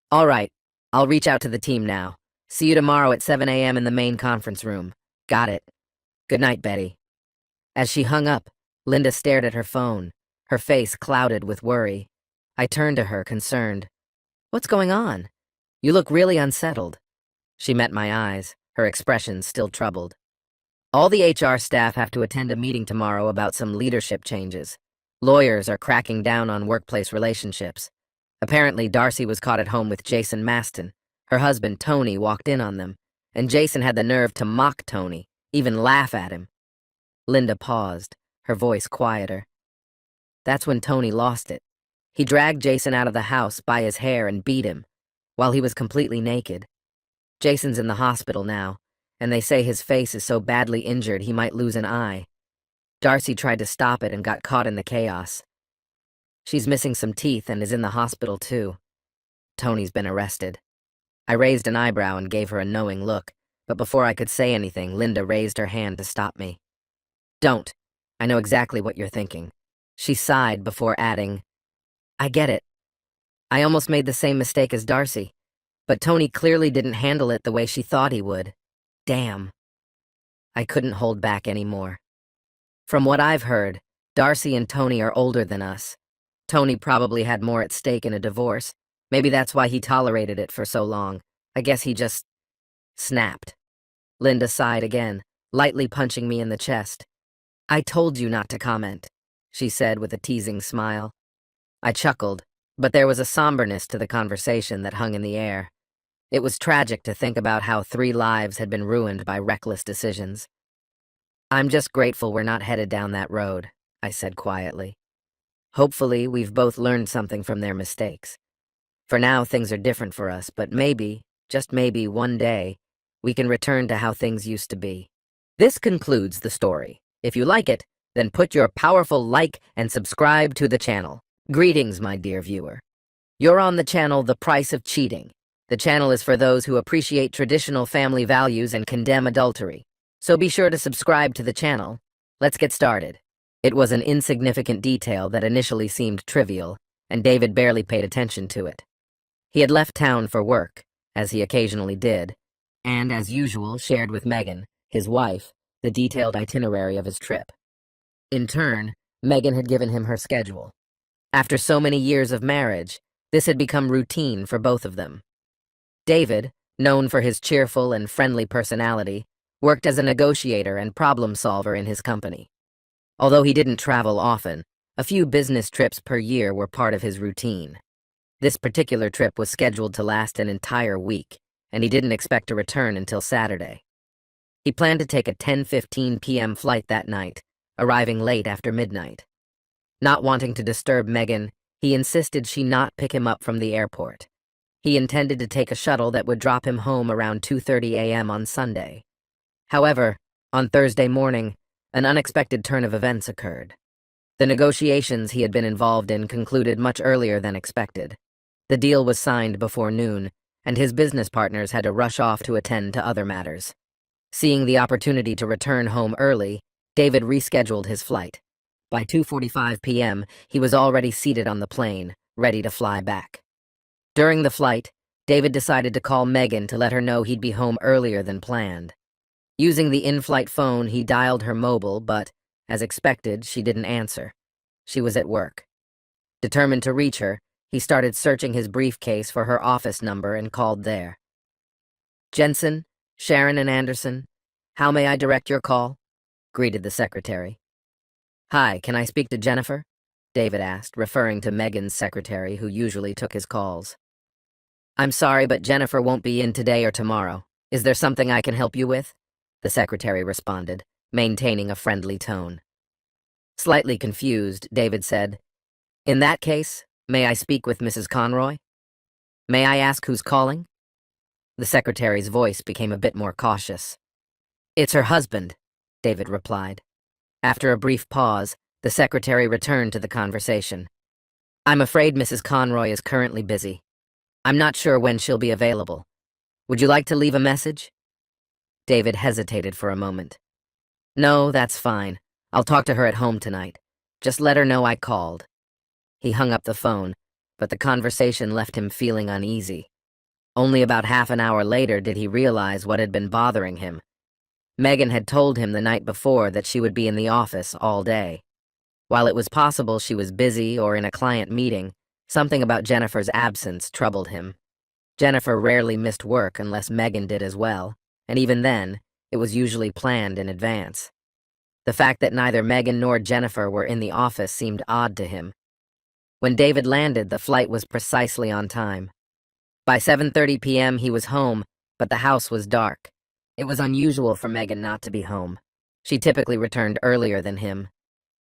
All right, I'll reach out to the team now. See you tomorrow at 7 a.m. in the main conference room. Got it. Good night, Betty. As she hung up, Linda stared at her phone, her face clouded with worry. I turned to her, concerned. What's going on? You look really unsettled. She met my eyes, her expression still troubled. All the HR staff have to attend a meeting tomorrow about some leadership changes. Lawyers are cracking down on workplace relationships. Apparently, Darcy was caught at home with Jason Maston. Her husband, Tony, walked in on them, and Jason had the nerve to mock Tony, even laugh at him. Linda paused, her voice quieter. That's when Tony lost it. He dragged Jason out of the house by his hair and beat him, while he was completely naked. Jason's in the hospital now, and they say his face is so badly injured he might lose an eye. Darcy tried to stop it and got caught in the chaos. She's missing some teeth and is in the hospital too. Tony's been arrested. I raised an eyebrow and gave her a knowing look, but before I could say anything, Linda raised her hand to stop me. Don't. I know exactly what you're thinking. She sighed before adding, I get it. I almost made the same mistake as Darcy, but Tony clearly didn't handle it the way she thought he would. Damn. I couldn't hold back anymore. From what I've heard, Darcy and Tony are older than us. Tony probably had more at stake in a divorce. Maybe that's why he tolerated it for so long. I guess he just snapped. Linda sighed again, lightly punching me in the chest. I told you not to comment, she said with a teasing smile. I chuckled, but there was a somberness to the conversation that hung in the air. It was tragic to think about how 3 lives had been ruined by reckless decisions. I'm just grateful we're not headed down that road, I said quietly. Hopefully, we've both learned something from their mistakes. For now, things are different for us, but maybe, just maybe, one day, we can return to how things used to be. This concludes the story. If you like it, then put your powerful like and subscribe to the channel. Greetings, my dear viewer. You're on the channel The Price of Cheating. The channel is for those who appreciate traditional family values and condemn adultery. So be sure to subscribe to the channel. Let's get started. It was an insignificant detail that initially seemed trivial, and David barely paid attention to it. He had left town for work, as he occasionally did, and, as usual, shared with Megan, his wife, the detailed itinerary of his trip. In turn, Megan had given him her schedule. After so many years of marriage, this had become routine for both of them. David, known for his cheerful and friendly personality, worked as a negotiator and problem solver in his company. Although he didn't travel often, a few business trips per year were part of his routine. This particular trip was scheduled to last an entire week, and he didn't expect to return until Saturday. He planned to take a 10:15 p.m. flight that night, arriving late after midnight. Not wanting to disturb Megan, he insisted she not pick him up from the airport. He intended to take a shuttle that would drop him home around 2:30 a.m. on Sunday. However, on Thursday morning, an unexpected turn of events occurred. The negotiations he had been involved in concluded much earlier than expected. The deal was signed before noon, and his business partners had to rush off to attend to other matters. Seeing the opportunity to return home early, David rescheduled his flight. By 2:45 p.m., he was already seated on the plane, ready to fly back. During the flight, David decided to call Megan to let her know he'd be home earlier than planned. Using the in-flight phone, he dialed her mobile, but, as expected, she didn't answer. She was at work. Determined to reach her, he started searching his briefcase for her office number and called there. Jensen, Sharon and Anderson, how may I direct your call? Greeted the secretary. Hi, can I speak to Jennifer? David asked, referring to Megan's secretary, who usually took his calls. I'm sorry, but Jennifer won't be in today or tomorrow. Is there something I can help you with? The secretary responded, maintaining a friendly tone. Slightly confused, David said, In that case, may I speak with Mrs. Conroy? May I ask who's calling? The secretary's voice became a bit more cautious. It's her husband, David replied. After a brief pause, the secretary returned to the conversation. I'm afraid Mrs. Conroy is currently busy. I'm not sure when she'll be available. Would you like to leave a message? David hesitated for a moment. No, that's fine. I'll talk to her at home tonight. Just let her know I called." He hung up the phone, but the conversation left him feeling uneasy. Only about half an hour later did he realize what had been bothering him. Megan had told him the night before that she would be in the office all day. While it was possible she was busy or in a client meeting, something about Jennifer's absence troubled him. Jennifer rarely missed work unless Megan did as well, and even then, it was usually planned in advance. The fact that neither Megan nor Jennifer were in the office seemed odd to him. When David landed, the flight was precisely on time. By 7:30 p.m. he was home, but the house was dark. It was unusual for Megan not to be home. She typically returned earlier than him.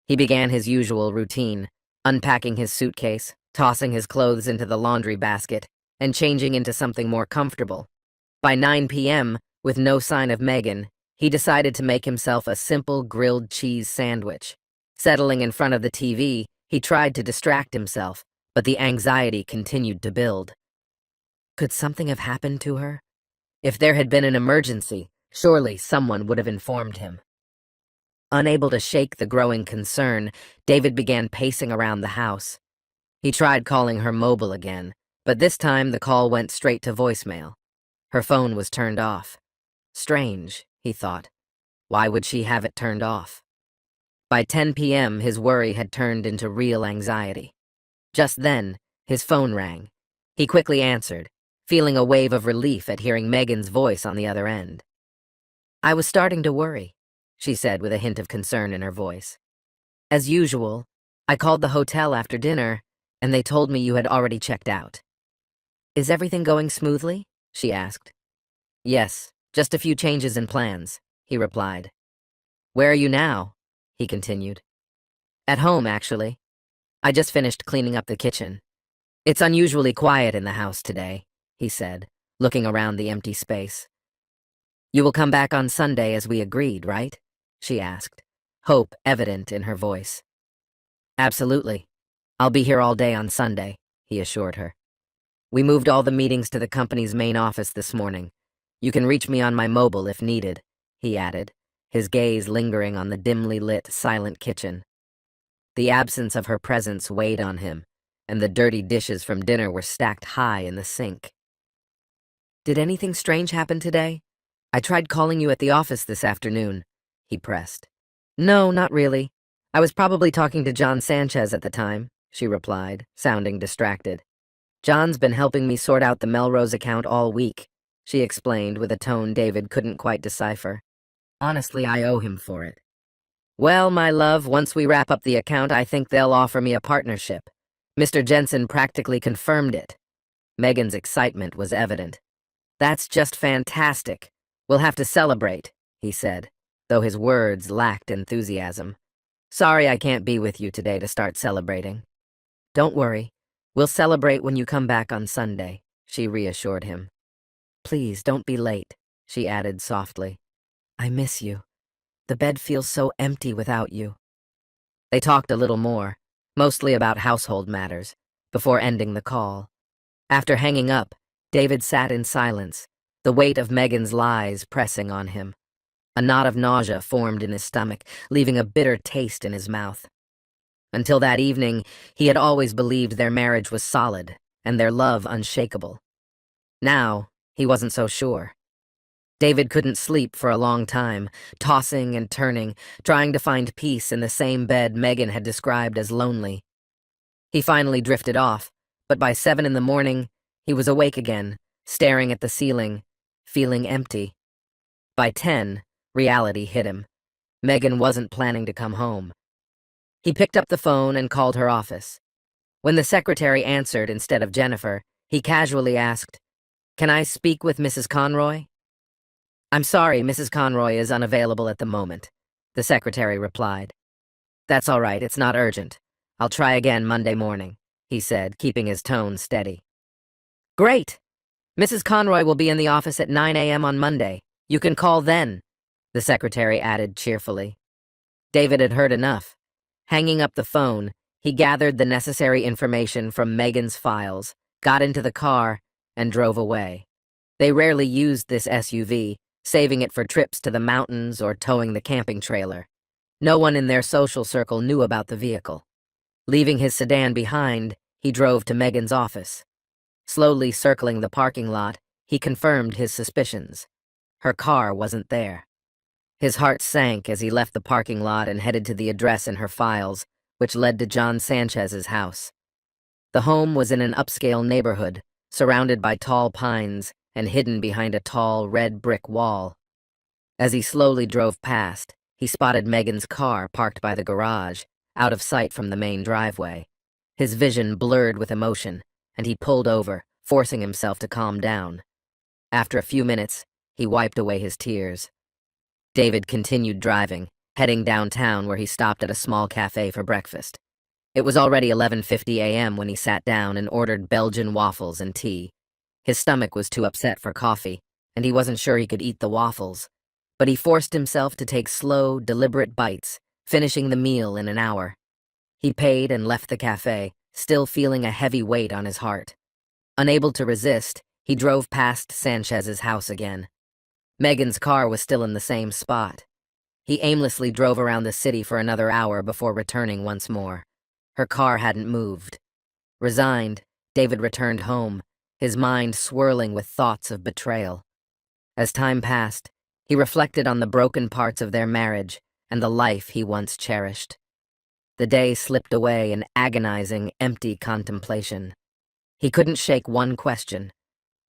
He began his usual routine, unpacking his suitcase, tossing his clothes into the laundry basket, and changing into something more comfortable. By 9 p.m., with no sign of Megan, he decided to make himself a simple grilled cheese sandwich. Settling in front of the TV, he tried to distract himself, but the anxiety continued to build. Could something have happened to her? If there had been an emergency, surely someone would have informed him. Unable to shake the growing concern, David began pacing around the house. He tried calling her mobile again, but this time the call went straight to voicemail. Her phone was turned off. Strange, he thought. Why would she have it turned off? By 10 p.m., his worry had turned into real anxiety. Just then, his phone rang. He quickly answered, feeling a wave of relief at hearing Megan's voice on the other end. "I was starting to worry," she said with a hint of concern in her voice. "As usual, I called the hotel after dinner, and they told me you had already checked out." "Is everything going smoothly?" she asked. "Yes, just a few changes in plans," he replied. "Where are you now?" he continued. "At home, actually. I just finished cleaning up the kitchen. It's unusually quiet in the house today," he said, looking around the empty space. "You will come back on Sunday as we agreed, right?" she asked, hope evident in her voice. "Absolutely. I'll be here all day on Sunday," he assured her. "We moved all the meetings to the company's main office this morning. You can reach me on my mobile if needed," he added, his gaze lingering on the dimly lit, silent kitchen. The absence of her presence weighed on him, and the dirty dishes from dinner were stacked high in the sink. "Did anything strange happen today? I tried calling you at the office this afternoon," he pressed. "No, not really. I was probably talking to John Sanchez at the time," she replied, sounding distracted. "John's been helping me sort out the Melrose account all week," she explained with a tone David couldn't quite decipher. "Honestly, I owe him for it." "Well, my love, once we wrap up the account, I think they'll offer me a partnership. Mr. Jensen practically confirmed it." Megan's excitement was evident. "That's just fantastic. We'll have to celebrate," he said, though his words lacked enthusiasm. "Sorry I can't be with you today to start celebrating." "Don't worry. We'll celebrate when you come back on Sunday," she reassured him. "Please don't be late," she added softly. "I miss you. The bed feels so empty without you." They talked a little more, mostly about household matters, before ending the call. After hanging up, David sat in silence, the weight of Megan's lies pressing on him. A knot of nausea formed in his stomach, leaving a bitter taste in his mouth. Until that evening, he had always believed their marriage was solid and their love unshakable. Now, he wasn't so sure. David couldn't sleep for a long time, tossing and turning, trying to find peace in the same bed Megan had described as lonely. He finally drifted off, but by 7 in the morning, he was awake again, staring at the ceiling, feeling empty. By 10, reality hit him. Megan wasn't planning to come home. He picked up the phone and called her office. When the secretary answered instead of Jennifer, he casually asked, "Can I speak with Mrs. Conroy?" "I'm sorry, Mrs. Conroy is unavailable at the moment," the secretary replied. "That's all right, it's not urgent. I'll try again Monday morning," he said, keeping his tone steady. "Great! Mrs. Conroy will be in the office at 9 a.m. on Monday. You can call then," the secretary added cheerfully. David had heard enough. Hanging up the phone, he gathered the necessary information from Megan's files, got into the car, and drove away. They rarely used this SUV, saving it for trips to the mountains or towing the camping trailer. No one in their social circle knew about the vehicle. Leaving his sedan behind, he drove to Megan's office. Slowly circling the parking lot, he confirmed his suspicions. Her car wasn't there. His heart sank as he left the parking lot and headed to the address in her files, which led to John Sanchez's house. The home was in an upscale neighborhood, surrounded by tall pines and hidden behind a tall red brick wall. As he slowly drove past, he spotted Megan's car parked by the garage, out of sight from the main driveway. His vision blurred with emotion, and he pulled over, forcing himself to calm down. After a few minutes, he wiped away his tears. David continued driving, heading downtown where he stopped at a small cafe for breakfast. It was already 11:50 a.m. when he sat down and ordered Belgian waffles and tea. His stomach was too upset for coffee, and he wasn't sure he could eat the waffles. But he forced himself to take slow, deliberate bites, finishing the meal in an hour. He paid and left the cafe, still feeling a heavy weight on his heart. Unable to resist, he drove past Sanchez's house again. Megan's car was still in the same spot. He aimlessly drove around the city for another hour before returning once more. Her car hadn't moved. Resigned, David returned home, his mind swirling with thoughts of betrayal. As time passed, he reflected on the broken parts of their marriage and the life he once cherished. The day slipped away in agonizing, empty contemplation. He couldn't shake one question.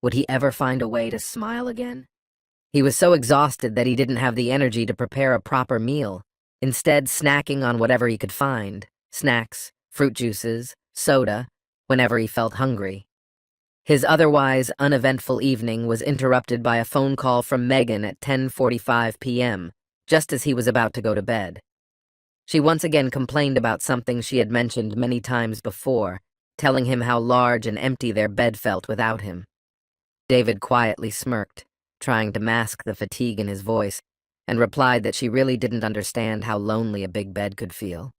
Would he ever find a way to smile again? He was so exhausted that he didn't have the energy to prepare a proper meal, instead snacking on whatever he could find, snacks, fruit juices, soda, whenever he felt hungry. His otherwise uneventful evening was interrupted by a phone call from Megan at 10:45 p.m., just as he was about to go to bed. She once again complained about something she had mentioned many times before, telling him how large and empty their bed felt without him. David quietly smirked, trying to mask the fatigue in his voice, and replied that she really didn't understand how lonely a big bed could feel.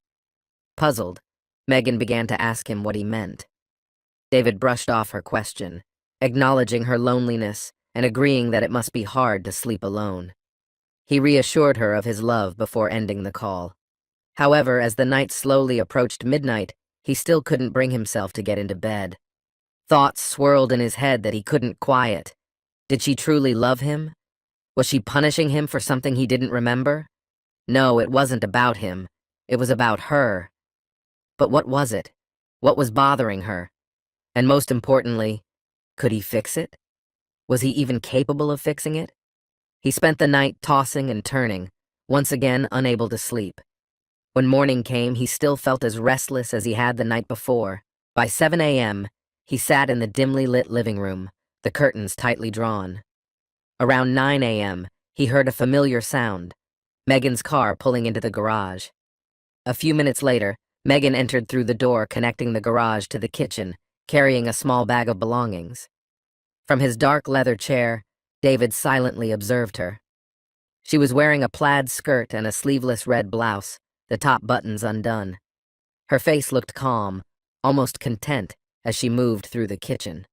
Puzzled, Megan began to ask him what he meant. David brushed off her question, acknowledging her loneliness and agreeing that it must be hard to sleep alone. He reassured her of his love before ending the call. However, as the night slowly approached midnight, he still couldn't bring himself to get into bed. Thoughts swirled in his head that he couldn't quiet. Did she truly love him? Was she punishing him for something he didn't remember? No, it wasn't about him. It was about her. But what was it? What was bothering her? And most importantly, could he fix it? Was he even capable of fixing it? He spent the night tossing and turning, once again unable to sleep. When morning came, he still felt as restless as he had the night before. By 7 a.m., he sat in the dimly lit living room, the curtains tightly drawn. Around 9 a.m., he heard a familiar sound, Megan's car pulling into the garage. A few minutes later, Megan entered through the door connecting the garage to the kitchen, carrying a small bag of belongings. From his dark leather chair, David silently observed her. She was wearing a plaid skirt and a sleeveless red blouse, the top buttons undone. Her face looked calm, almost content, as she moved through the kitchen.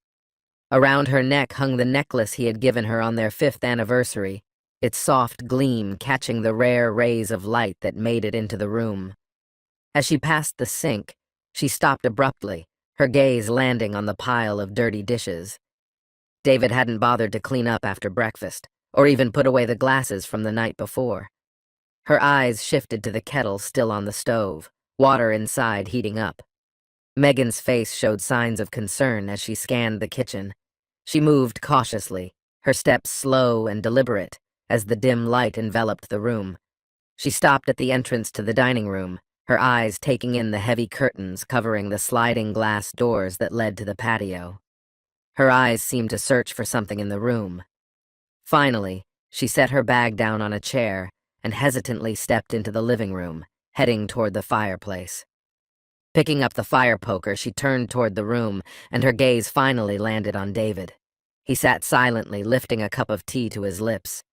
Around her neck hung the necklace he had given her on their 5th anniversary, its soft gleam catching the rare rays of light that made it into the room. As she passed the sink, she stopped abruptly, her gaze landing on the pile of dirty dishes. David hadn't bothered to clean up after breakfast, or even put away the glasses from the night before. Her eyes shifted to the kettle still on the stove, water inside heating up. Megan's face showed signs of concern as she scanned the kitchen. She moved cautiously, her steps slow and deliberate, as the dim light enveloped the room. She stopped at the entrance to the dining room, her eyes taking in the heavy curtains covering the sliding glass doors that led to the patio. Her eyes seemed to search for something in the room. Finally, she set her bag down on a chair and hesitantly stepped into the living room, heading toward the fireplace. Picking up the fire poker, she turned toward the room, and her gaze finally landed on David. He sat silently, lifting a cup of tea to his lips.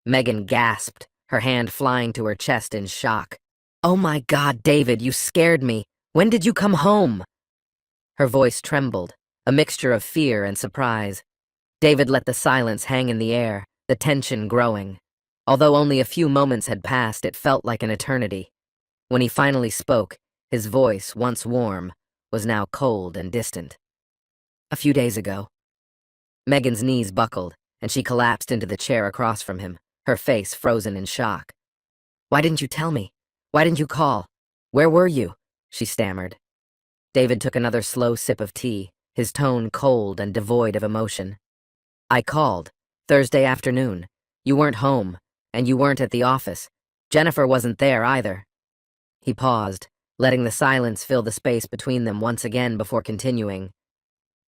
Megan gasped, her hand flying to her chest in shock. "Oh my God, David, you scared me. When did you come home?" Her voice trembled, a mixture of fear and surprise. David let the silence hang in the air, the tension growing. Although only a few moments had passed, it felt like an eternity. When he finally spoke, his voice, once warm, was now cold and distant. A few days ago. Megan's knees buckled, and she collapsed into the chair across from him, her face frozen in shock. "Why didn't you tell me? Why didn't you call? Where were you?" she stammered. David took another slow sip of tea, his tone cold and devoid of emotion. "I called. Thursday afternoon. You weren't home, and you weren't at the office. Jennifer wasn't there either." He paused, letting the silence fill the space between them once again before continuing.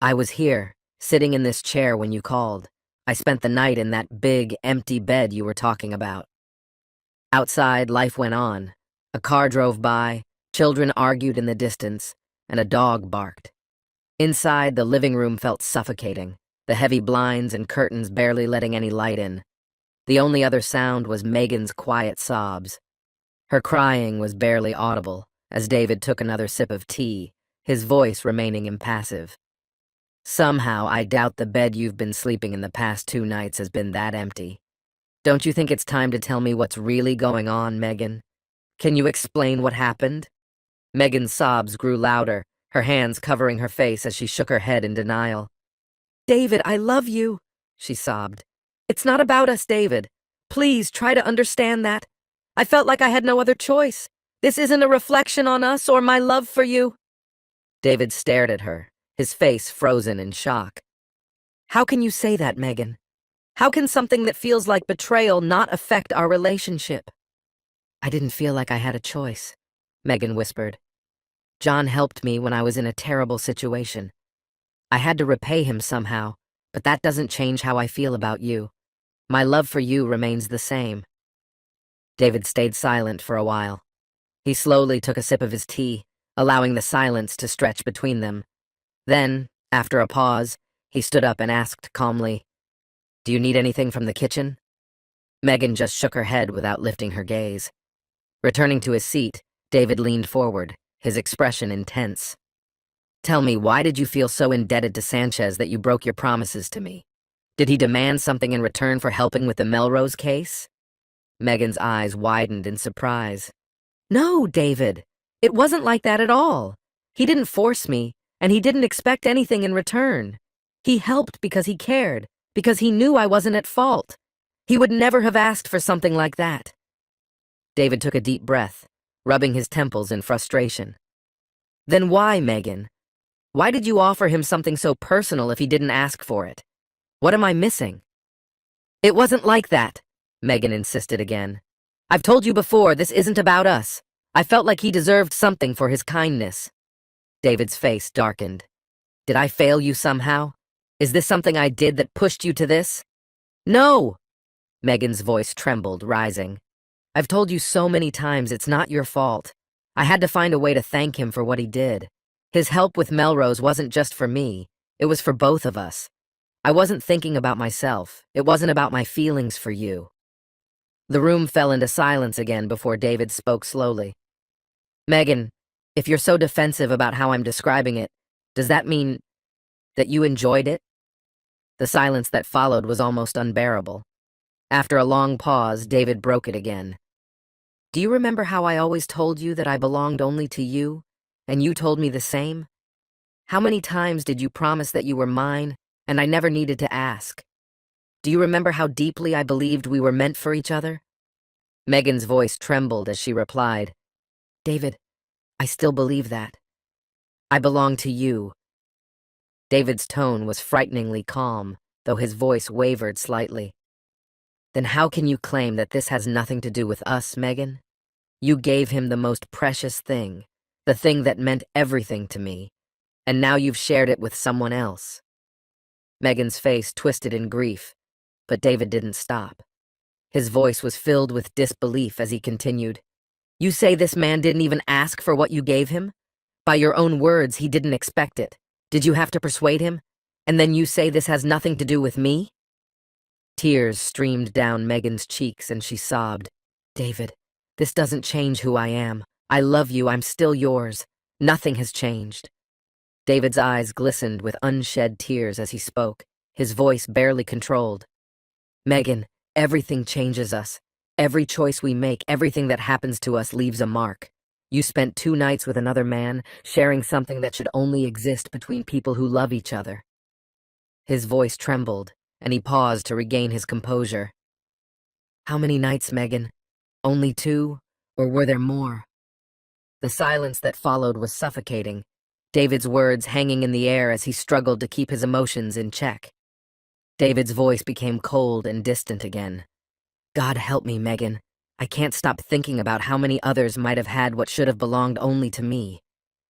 "I was here, sitting in this chair when you called. I spent the night in that big, empty bed you were talking about." Outside, life went on. A car drove by, children argued in the distance, and a dog barked. Inside, the living room felt suffocating, the heavy blinds and curtains barely letting any light in. The only other sound was Megan's quiet sobs. Her crying was barely audible as David took another sip of tea, his voice remaining impassive. "Somehow, I doubt the bed you've been sleeping in the past 2 nights has been that empty. Don't you think it's time to tell me what's really going on, Megan? Can you explain what happened?" Megan's sobs grew louder, her hands covering her face as she shook her head in denial. "David, I love you," she sobbed. "It's not about us, David. Please try to understand that. I felt like I had no other choice. This isn't a reflection on us or my love for you." David stared at her, his face frozen in shock. "How can you say that, Megan? How can something that feels like betrayal not affect our relationship?" "I didn't feel like I had a choice," Megan whispered. "John helped me when I was in a terrible situation. I had to repay him somehow, but that doesn't change how I feel about you. My love for you remains the same." David stayed silent for a while. He slowly took a sip of his tea, allowing the silence to stretch between them. Then, after a pause, he stood up and asked calmly, "Do you need anything from the kitchen?" Megan just shook her head without lifting her gaze. Returning to his seat, David leaned forward, his expression intense. "Tell me, why did you feel so indebted to Sanchez that you broke your promises to me? Did he demand something in return for helping with the Melrose case?" Megan's eyes widened in surprise. "No, David. It wasn't like that at all. He didn't force me, and he didn't expect anything in return. He helped because he cared, because he knew I wasn't at fault. He would never have asked for something like that." David took a deep breath, rubbing his temples in frustration. "Then why, Megan? Why did you offer him something so personal if he didn't ask for it? What am I missing?" "It wasn't like that," Megan insisted again. "I've told you before, this isn't about us. I felt like he deserved something for his kindness." David's face darkened. "Did I fail you somehow? Is this something I did that pushed you to this?" "No!" Megan's voice trembled, rising. "I've told you so many times it's not your fault. I had to find a way to thank him for what he did. His help with Melrose wasn't just for me. It was for both of us. I wasn't thinking about myself. It wasn't about my feelings for you." The room fell into silence again before David spoke slowly. "Megan, if you're so defensive about how I'm describing it, does that mean that you enjoyed it?" The silence that followed was almost unbearable. After a long pause, David broke it again. "Do you remember how I always told you that I belonged only to you, and you told me the same? How many times did you promise that you were mine, and I never needed to ask? Do you remember how deeply I believed we were meant for each other?" Megan's voice trembled as she replied, "David, I still believe that. I belong to you." David's tone was frighteningly calm, though his voice wavered slightly. "Then how can you claim that this has nothing to do with us, Megan? You gave him the most precious thing, the thing that meant everything to me, and now you've shared it with someone else." Megan's face twisted in grief, but David didn't stop. His voice was filled with disbelief as he continued. "You say this man didn't even ask for what you gave him? By your own words, he didn't expect it. Did you have to persuade him? And then you say this has nothing to do with me?" Tears streamed down Megan's cheeks and she sobbed. "David, this doesn't change who I am. I love you, I'm still yours. Nothing has changed." David's eyes glistened with unshed tears as he spoke, his voice barely controlled. "Megan, everything changes us. Every choice we make, everything that happens to us leaves a mark. You spent 2 nights with another man, sharing something that should only exist between people who love each other. His voice trembled, and he paused to regain his composure. How many nights, Megan? Only 2? Or were there more? The silence that followed was suffocating, David's words hanging in the air as he struggled to keep his emotions in check. David's voice became cold and distant again. God help me, Megan. I can't stop thinking about how many others might have had what should have belonged only to me.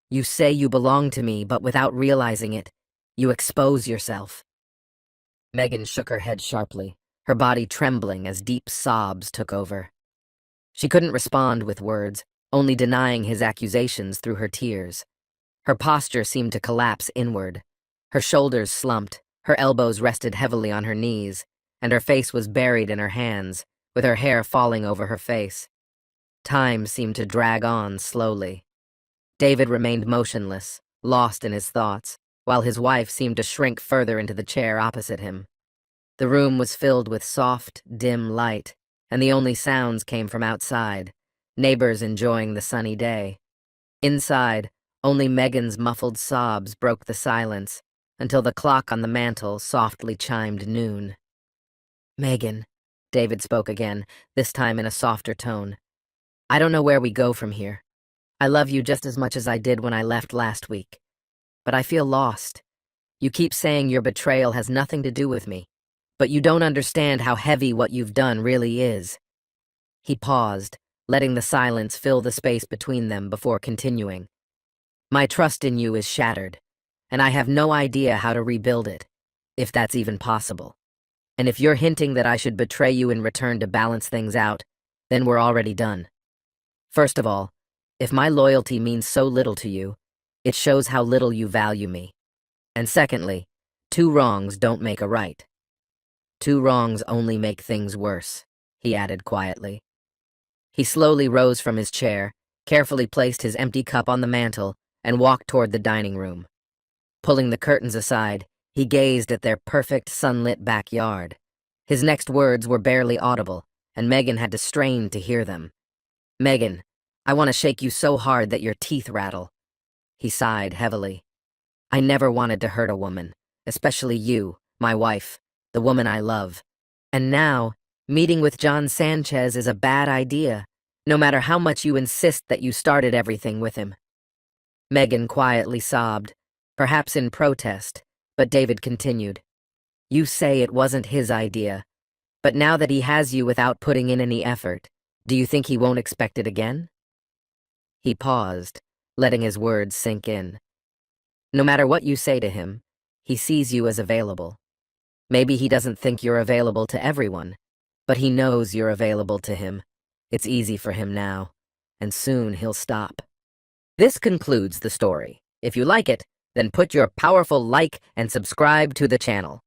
You say you belong to me, but without realizing it, you expose yourself. Megan shook her head sharply, her body trembling as deep sobs took over. She couldn't respond with words, only denying his accusations through her tears. Her posture seemed to collapse inward. Her shoulders slumped, her elbows rested heavily on her knees, and her face was buried in her hands, with her hair falling over her face. Time seemed to drag on slowly. David remained motionless, lost in his thoughts, while his wife seemed to shrink further into the chair opposite him. The room was filled with soft, dim light, and the only sounds came from outside, neighbors enjoying the sunny day. Inside, only Megan's muffled sobs broke the silence, until the clock on the mantel softly chimed noon. Megan, David spoke again, this time in a softer tone. I don't know where we go from here. I love you just as much as I did when I left last week. But I feel lost. You keep saying your betrayal has nothing to do with me, but you don't understand how heavy what you've done really is. He paused, letting the silence fill the space between them before continuing. My trust in you is shattered, and I have no idea how to rebuild it, if that's even possible. And if you're hinting that I should betray you in return to balance things out, then we're already done. First of all, if my loyalty means so little to you, it shows how little you value me. And secondly, 2 wrongs don't make a right. 2 wrongs only make things worse, he added quietly. He slowly rose from his chair, carefully placed his empty cup on the mantel, and walked toward the dining room. Pulling the curtains aside, he gazed at their perfect sunlit backyard. His next words were barely audible, and Megan had to strain to hear them. Megan, I want to shake you so hard that your teeth rattle. He sighed heavily. I never wanted to hurt a woman, especially you, my wife, the woman I love. And now, meeting with John Sanchez is a bad idea, no matter how much you insist that you started everything with him. Megan quietly sobbed, perhaps in protest, but David continued. You say it wasn't his idea, but now that he has you without putting in any effort, do you think he won't expect it again? He paused, letting his words sink in. No matter what you say to him, he sees you as available. Maybe he doesn't think you're available to everyone, but he knows you're available to him. It's easy for him now, and soon he'll stop. This concludes the story. If you like it, then put your powerful like and subscribe to the channel.